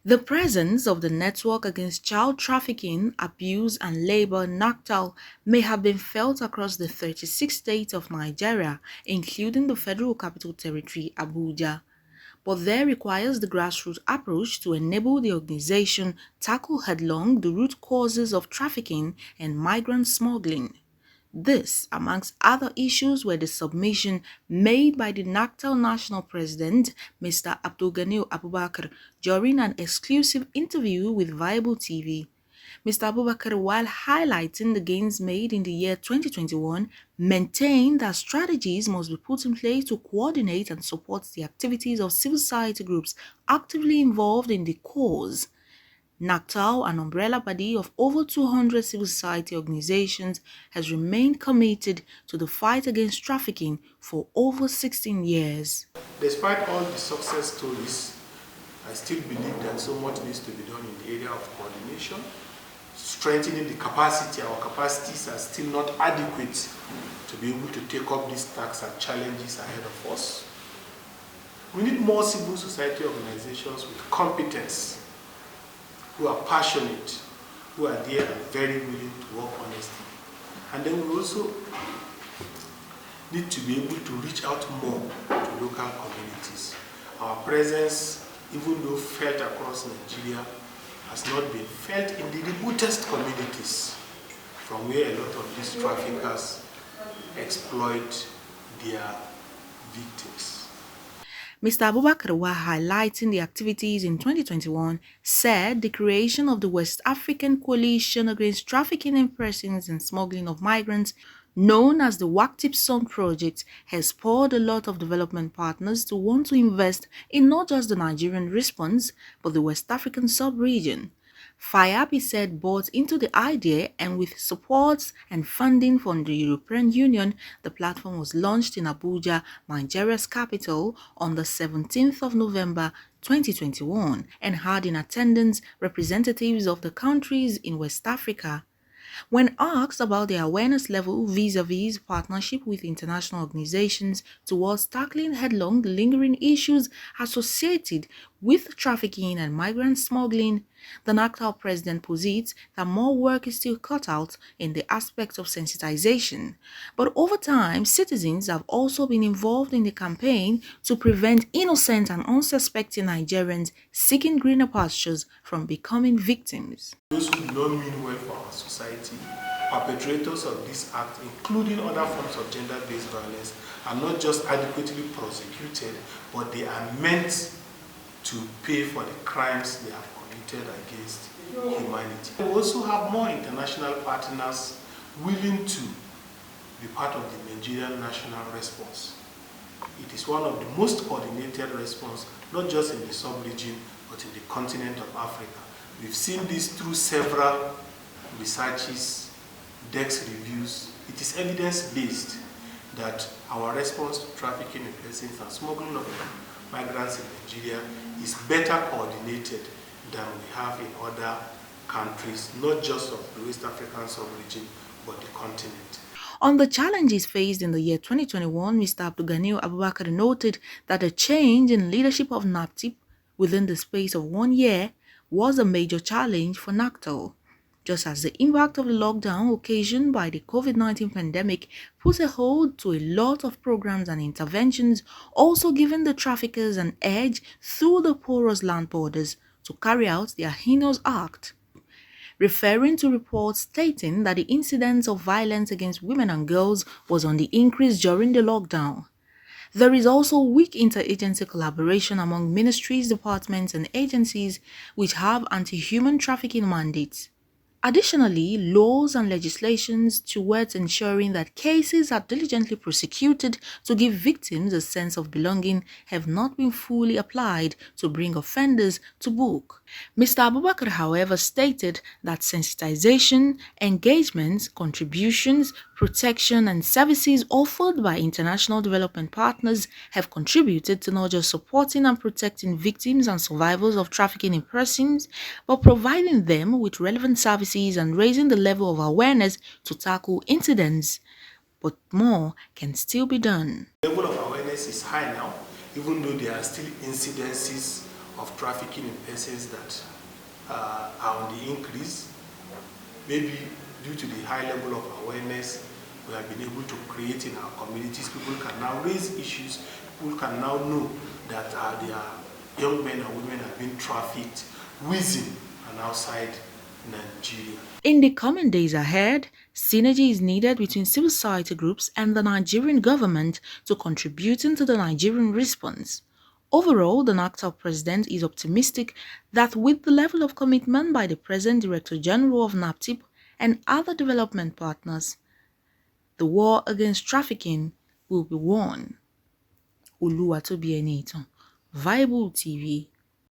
The presence of the Network Against Child Trafficking, Abuse and Labor (NACTAL) may have been felt across the 36 states of Nigeria, including the Federal Capital Territory, Abuja. But there requires the grassroots approach to enable the organization tackle headlong the root causes of trafficking and migrant smuggling. This, amongst other issues, were the submission made by the NACTAL National President, Mr. Abdulganil Abubakar, during an exclusive interview with Viable TV. Mr. Abubakar, while highlighting the gains made in the year 2021, maintained that strategies must be put in place to coordinate and support the activities of civil society groups actively involved in the cause. NACTAL, an umbrella body of over 200 civil society organizations, has remained committed to the fight against trafficking for over 16 years. Despite all the success stories, I still believe that so much needs to be done in the area of coordination, strengthening the capacity. Our capacities are still not adequate to be able to take up these tasks and challenges ahead of us. We need more civil society organizations with competence, who are passionate, who are there and very willing to work honestly. And then we also need to be able to reach out more to local communities. Our presence, even though felt across Nigeria, has not been felt in the remotest communities from where a lot of these traffickers exploit their victims. Mr. Abubakar, while highlighting the activities in 2021, said the creation of the West African Coalition Against Trafficking in Persons and Smuggling of Migrants, known as the WACTIP project, has spurred a lot of development partners to want to invest in not just the Nigerian response, but the West African sub-region. FIAP, he said, bought into the idea, and with support and funding from the European Union, the platform was launched in Abuja, Nigeria's capital, on the 17th of November 2021 and had in attendance representatives of the countries in West Africa. When asked about their awareness level vis-a-vis partnership with international organizations towards tackling headlong the lingering issues associated with trafficking and migrant smuggling, the NACTAL president posits that more work is still cut out in the aspect of sensitization. But over time, citizens have also been involved in the campaign to prevent innocent and unsuspecting Nigerians seeking greener pastures from becoming victims. Those who do not mean well for our society, perpetrators of this act, including other forms of gender-based violence, are not just adequately prosecuted, but they are meant to pay for the crimes they have committed against humanity. We also have more international partners willing to be part of the Nigerian national response. It is one of the most coordinated response, not just in the sub-region, but in the continent of Africa. We've seen this through several researches, DEX reviews. It is evidence-based that our response to trafficking in persons and smuggling of migrants in Nigeria is better coordinated than we have in other countries, not just of the West African sub-region, but the continent. On the challenges faced in the year 2021, Mr. Abdulganil Abubakar noted that a change in leadership of NAPTIP within the space of 1 year was a major challenge for NACTAL, just as the impact of the lockdown occasioned by the COVID-19 pandemic put a hold to a lot of programs and interventions, also giving the traffickers an edge through the porous land borders to carry out their heinous act. Referring to reports stating that the incidence of violence against women and girls was on the increase during the lockdown. There is also weak interagency collaboration among ministries, departments, and agencies which have anti-human trafficking mandates. Additionally, laws and legislations towards ensuring that cases are diligently prosecuted to give victims a sense of belonging have not been fully applied to bring offenders to book. Mr. Abubakar, however, stated that sensitization, engagement, contributions, protection, and services offered by international development partners have contributed to not just supporting and protecting victims and survivors of trafficking in persons, but providing them with relevant services and raising the level of awareness to tackle incidents. But more can still be done. The level of awareness is high now, even though there are still incidences of trafficking in persons that are on the increase. Maybe due to the high level of awareness we have been able to create in our communities, people can now raise issues, people can now know that their young men and women have been trafficked within and outside Nigeria. In the coming days ahead, synergy is needed between civil society groups and the Nigerian government to contributing to the Nigerian response. Overall, the NACTAL president is optimistic that with the level of commitment by the present Director General of NAPTIP and other development partners, the war against trafficking will be won. Oluwatobi Enitan, Viable TV.